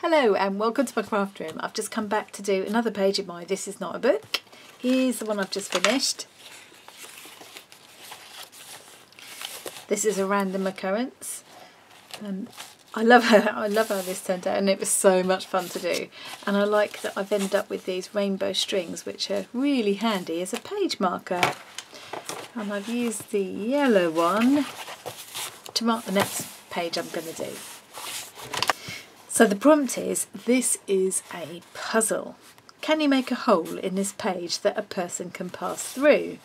Hello and welcome to my craft room. I've just come back to do another page of my This Is Not a Book. Here's the one I've just finished. This is a random occurrence. And I love how this turned out, and it was so much fun to do. And I like that I've ended up with these rainbow strings, which are really handy as a page marker. And I've used the yellow one to mark the next page I'm going to do. So the prompt is, this is a puzzle. Can you make a hole in this page that a person can pass through?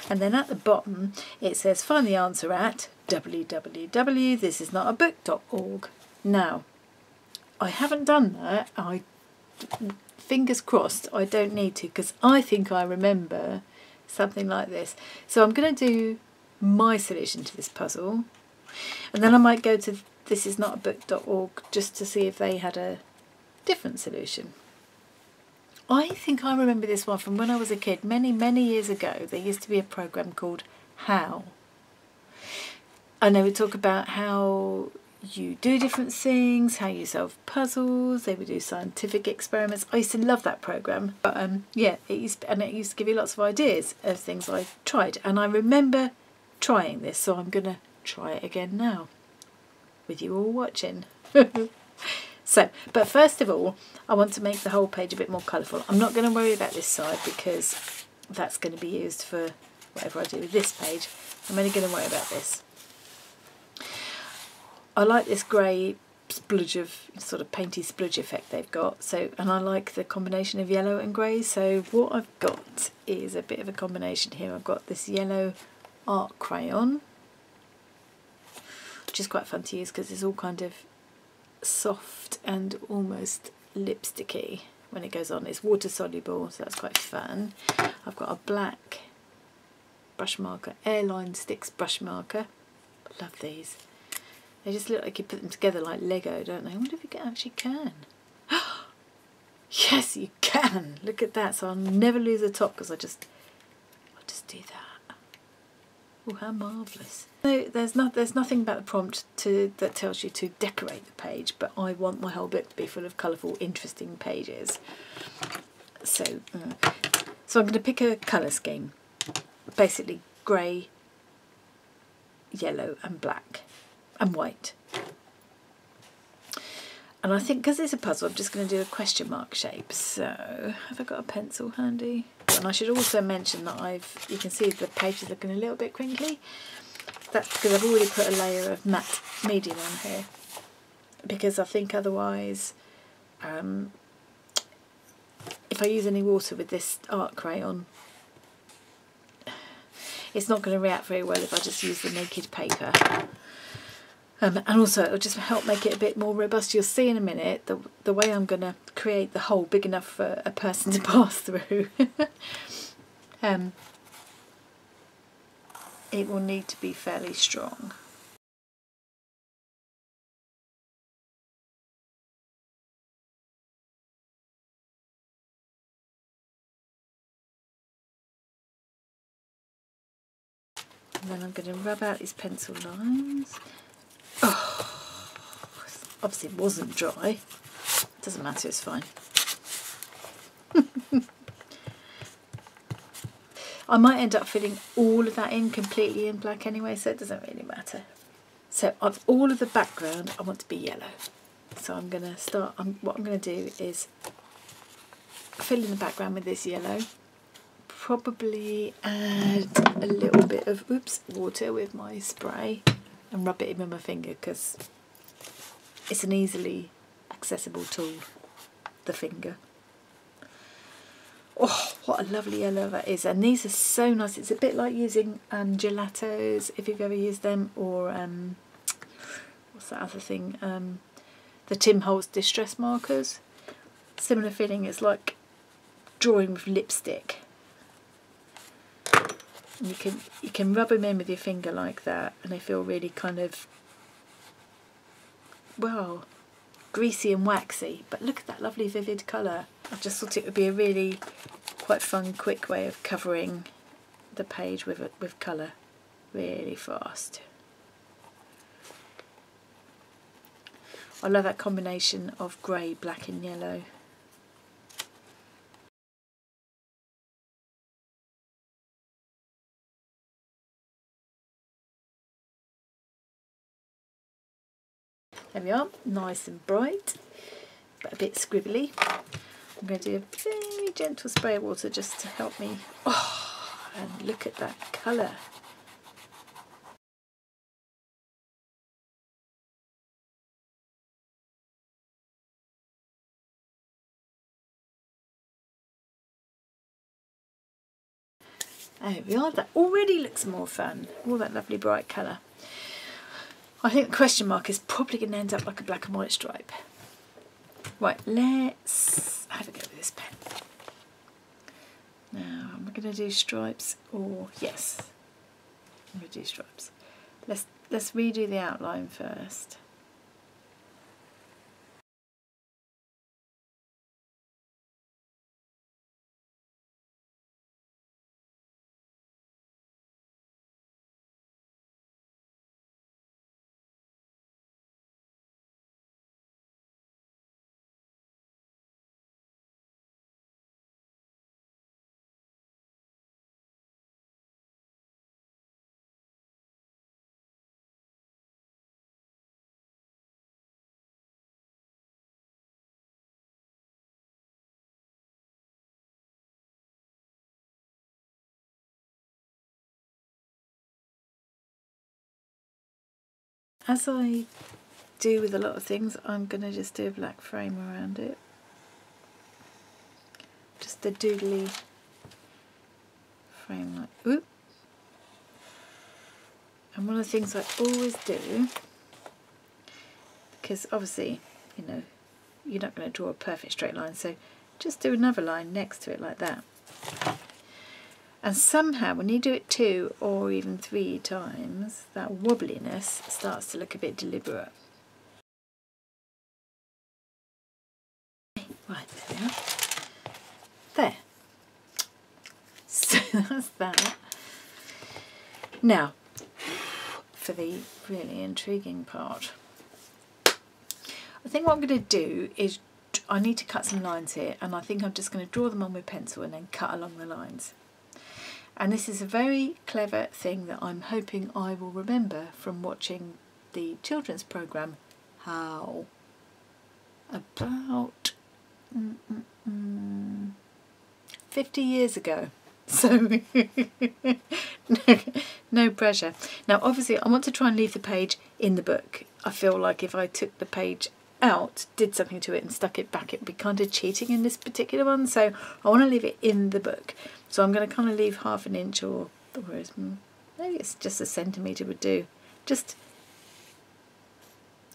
And then at the bottom it says find the answer at www.thisisnotabook.org. Now, I haven't done that. Fingers crossed I don't need to, because I think I remember something like this. So I'm going to do my solution to this puzzle, and then I might go to thisisnotabook.org just to see if they had a different solution. I think I remember this one from when I was a kid, many years ago. There used to be a program called How, and they would talk about how you do different things, how you solve puzzles. They would do scientific experiments. I used to love that program, but yeah, it used to give you lots of ideas of things I tried, and I remember trying this, so I'm gonna try it again now with you all watching. So, but first of all, I want to make the whole page a bit more colourful. I'm not going to worry about this side because that's going to be used for whatever I do with this page. I'm only going to worry about this. I like this grey spludge of sort of painty spludge effect they've got. So, and I like the combination of yellow and grey. So what I've got is a bit of a combination here. I've got this yellow art crayon, which is quite fun to use because it's all kind of soft and almost lipsticky when it goes on. It's water soluble, so that's quite fun. I've got a black brush marker, Airline Sticks brush marker. Love these. They just look like you put them together like Lego, don't they? I wonder if you actually can. Yes, you can. Look at that. So I'll never lose a top because I'll just do that. Oh, how marvellous. So there's nothing about the prompt that tells you to decorate the page, but I want my whole book to be full of colourful, interesting pages. So I'm going to pick a colour scheme. Basically grey, yellow and black and white. And I think because it's a puzzle, I'm just going to do a question mark shape. So have I got a pencil handy? And I should also mention that you can see the page is looking a little bit crinkly. That's because I've already put a layer of matte medium on here, because I think otherwise if I use any water with this art crayon, it's not going to react very well if I just use the naked paper. And also it'll just help make it a bit more robust. You'll see in a minute the way I'm going to create the hole big enough for a person to pass through. It will need to be fairly strong. And then I'm going to rub out these pencil lines. Oh, obviously it wasn't dry. Doesn't matter, it's fine. I might end up filling all of that in completely in black anyway, so it doesn't really matter. So of all of the background, I want to be yellow. So I'm going to start, what I'm going to do is fill in the background with this yellow. Probably add a little bit of water with my spray and rub it in with my finger, because it's an easily accessible tool, the finger. Oh, what a lovely yellow that is. And these are so nice. It's a bit like using gelatos, if you've ever used them, or what's that other thing? The Tim Holtz distress markers. Similar feeling. It's like drawing with lipstick. And you can rub them in with your finger like that, and they feel really kind of, well, greasy and waxy. But look at that lovely vivid colour. I just thought it would be a really quite fun, quick way of covering the page with colour really fast. I love that combination of grey, black and yellow. There we are, nice and bright, but a bit scribbly. I'm going to do a very gentle spray of water just to help me. Oh, and look at that colour. There we are, that already looks more fun. All that lovely bright colour. I think the question mark is probably going to end up like a black and white stripe. Right, let's have a go with this pen. Now, am I going to do stripes or yes? I'm going to do stripes. Let's redo the outline first. As I do with a lot of things, I'm going to just do a black frame around it. Just a doodly frame like, oop. And one of the things I always do, because obviously, you know, you're not going to draw a perfect straight line, so just do another line next to it like that. And somehow when you do it 2 or even 3 times, that wobbliness starts to look a bit deliberate. Right, there we are. There. So that's that. Now, for the really intriguing part. I think what I'm going to do is, I need to cut some lines here, and I think I'm just going to draw them on with pencil and then cut along the lines. And this is a very clever thing that I'm hoping I will remember from watching the children's programme, How, about 50 years ago. So no pressure. Now obviously I want to try and leave the page in the book. I feel like if I took the page out, did something to it and stuck it back, it would be kind of cheating in this particular one, so I want to leave it in the book. So I'm going to kind of leave half an inch, or maybe it's just a centimetre would do. Just,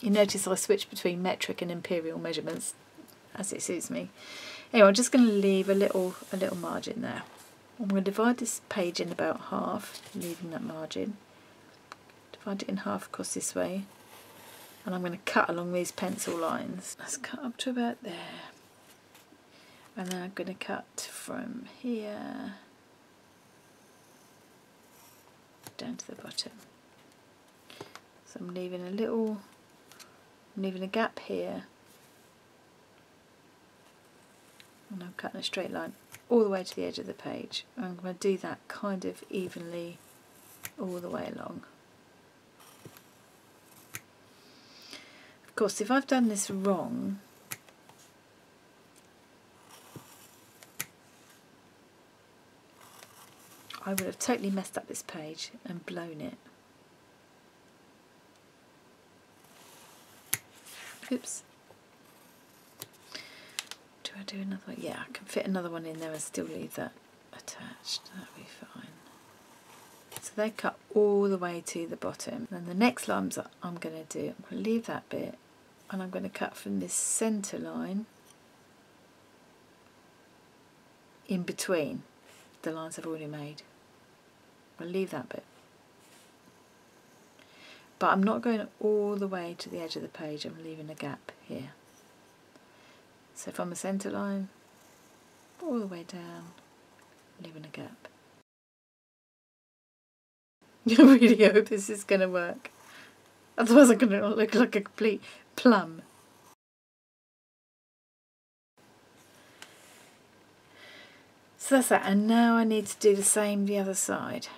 you notice I switch between metric and imperial measurements as it suits me. Anyway, I'm just going to leave a little margin there. I'm going to divide this page in about half, leaving that margin. Divide it in half across this way. And I'm going to cut along these pencil lines. Let's cut up to about there. And then I'm going to cut from here down to the bottom. So I'm leaving a gap here. And I'm cutting a straight line all the way to the edge of the page. I'm going to do that kind of evenly all the way along. Of course, if I've done this wrong, I would have totally messed up this page and blown it. Oops. Do I do another one? Yeah, I can fit another one in there and still leave that attached. That'll be fine. So they cut all the way to the bottom. And the next lines that I'm going to do, I'm going to leave that bit and I'm going to cut from this centre line in between the lines I've already made. I'll leave that bit. But I'm not going all the way to the edge of the page, I'm leaving a gap here. So from the centre line, all the way down, leaving a gap. I really hope this is going to work. Otherwise I'm going to look like a complete plum. So that's that, and now I need to do the same the other side.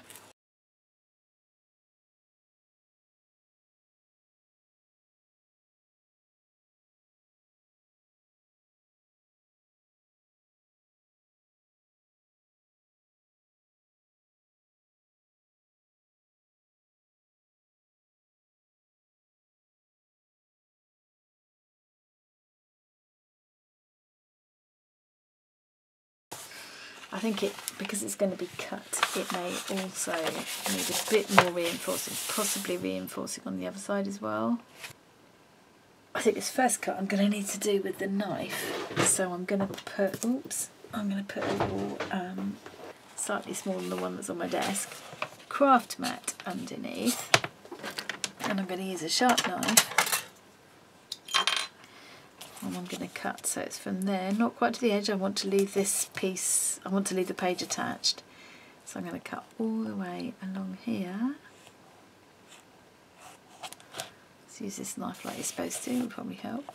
I think because it's going to be cut, it may also need a bit more reinforcing, possibly reinforcing on the other side as well. I think this first cut I'm going to need to do with the knife, so I'm going to put, I'm going to put a little, slightly smaller than the one that's on my desk, craft mat underneath, and I'm going to use a sharp knife. And I'm going to cut so it's from there, not quite to the edge. I want to leave this piece, I want to leave the page attached. So I'm going to cut all the way along here. Let's use this knife like you're supposed to, it'll probably help.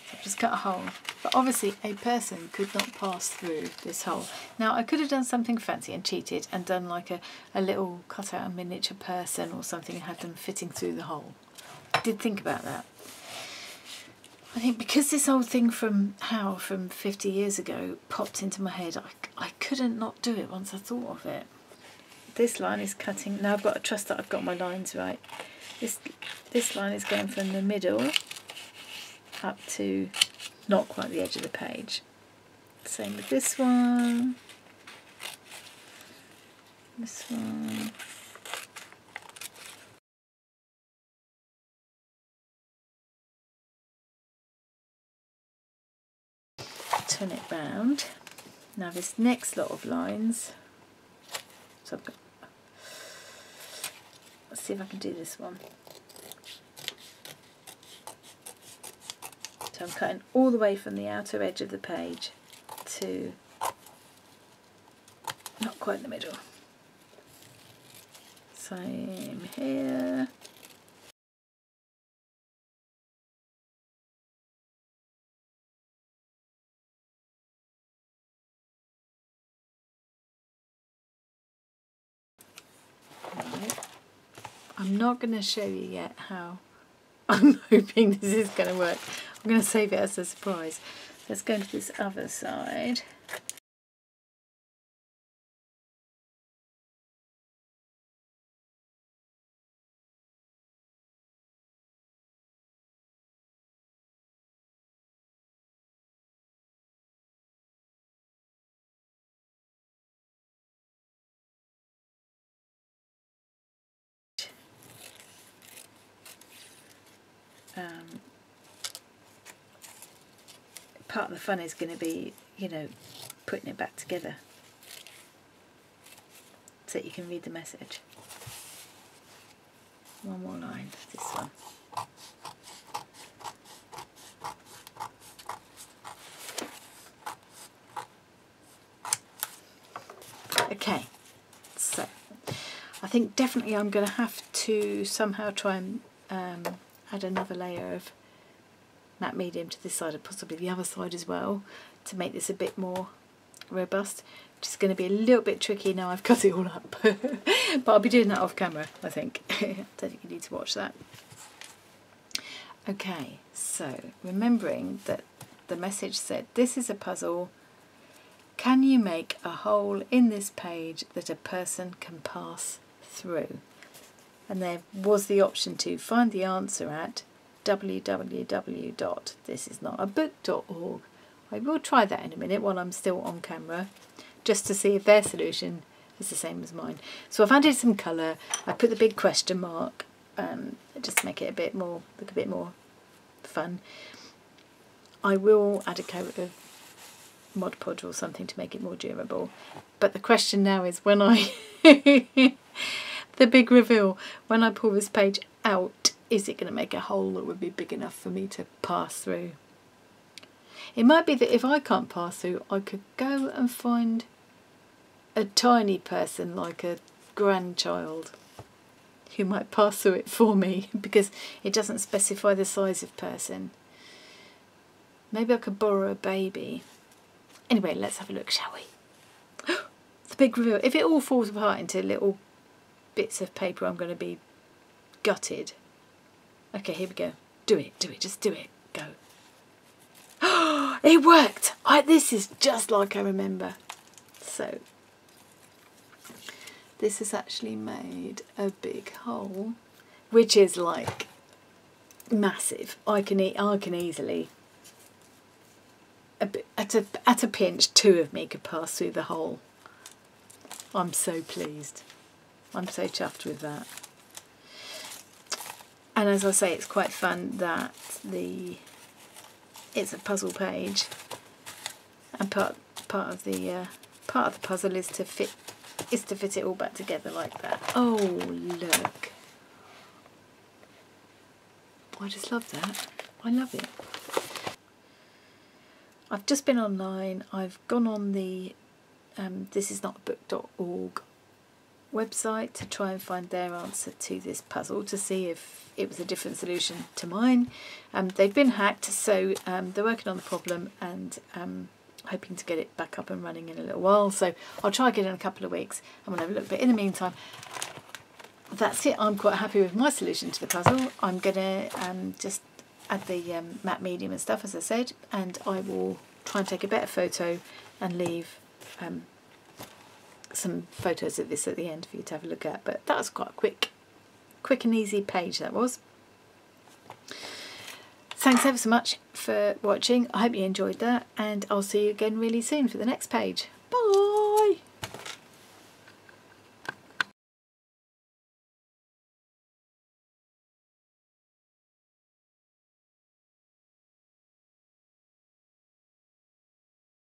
So I've just cut a hole. But obviously a person could not pass through this hole. Now I could have done something fancy and cheated and done like a little cut out a miniature person or something and had them fitting through the hole. I did think about that. I think because this old thing from 50 years ago popped into my head, I couldn't not do it once I thought of it. This line is cutting, now I've got to trust that I've got my lines right. This line is going from the middle up to not quite the edge of the page. Same with this one. This one. Turn it round. Now this next lot of lines. So I've got, let's see if I can do this one. So I'm cutting all the way from the outer edge of the page to not quite in the middle. Same here. Right. I'm not going to show you yet how I'm hoping this is going to work. I'm going to save it as a surprise. Let's go to this other side. Part of the fun is going to be, you know, putting it back together so that you can read the message. One more line, this one. Okay, so I think definitely I'm going to have to somehow try and add another layer of matte medium to this side and possibly the other side as well to make this a bit more robust, which is going to be a little bit tricky now I've cut it all up. But I'll be doing that off camera, I think. I don't think you need to watch that. Okay, so remembering that the message said this is a puzzle, can you make a hole in this page that a person can pass through? And there was the option to find the answer at www.thisisnotabook.org. I will try that in a minute while I'm still on camera, just to see if their solution is the same as mine. So I've added some colour. I put the big question mark just to make it a bit more, look a bit more fun. I will add a coat of Mod Podge or something to make it more durable. But the question now is when I the big reveal, when I pull this page out, is it going to make a hole that would be big enough for me to pass through? It might be that if I can't pass through, I could go and find a tiny person like a grandchild who might pass through it for me because it doesn't specify the size of person. Maybe I could borrow a baby. Anyway, let's have a look, shall we? The big reveal. If it all falls apart into little bits of paper, I'm going to be gutted. Okay, here we go. Do it, just do it. Go. It worked! This is just like I remember. So, this has actually made a big hole, which is like massive. I can easily, at a pinch, 2 of me could pass through the hole. I'm so pleased. I'm so chuffed with that. And as I say, it's quite fun that it's a puzzle page, and part of the puzzle is to fit it all back together like that. Oh look! I just love that. I love it. I've just been online. I've gone on the thisisnotabook.org website to try and find their answer to this puzzle, to see if it was a different solution to mine. They've been hacked, so they're working on the problem and hoping to get it back up and running in a little while. So I'll try again in a couple of weeks and we'll have a look. But in the meantime, that's it. I'm quite happy with my solution to the puzzle. I'm going to just add the matte medium and stuff, as I said, and I will try and take a better photo and leave some photos of this at the end for you to have a look at. But that was quite a quick and easy page, that was. Thanks ever so much for watching. I hope you enjoyed that, and I'll see you again really soon for the next page. Bye!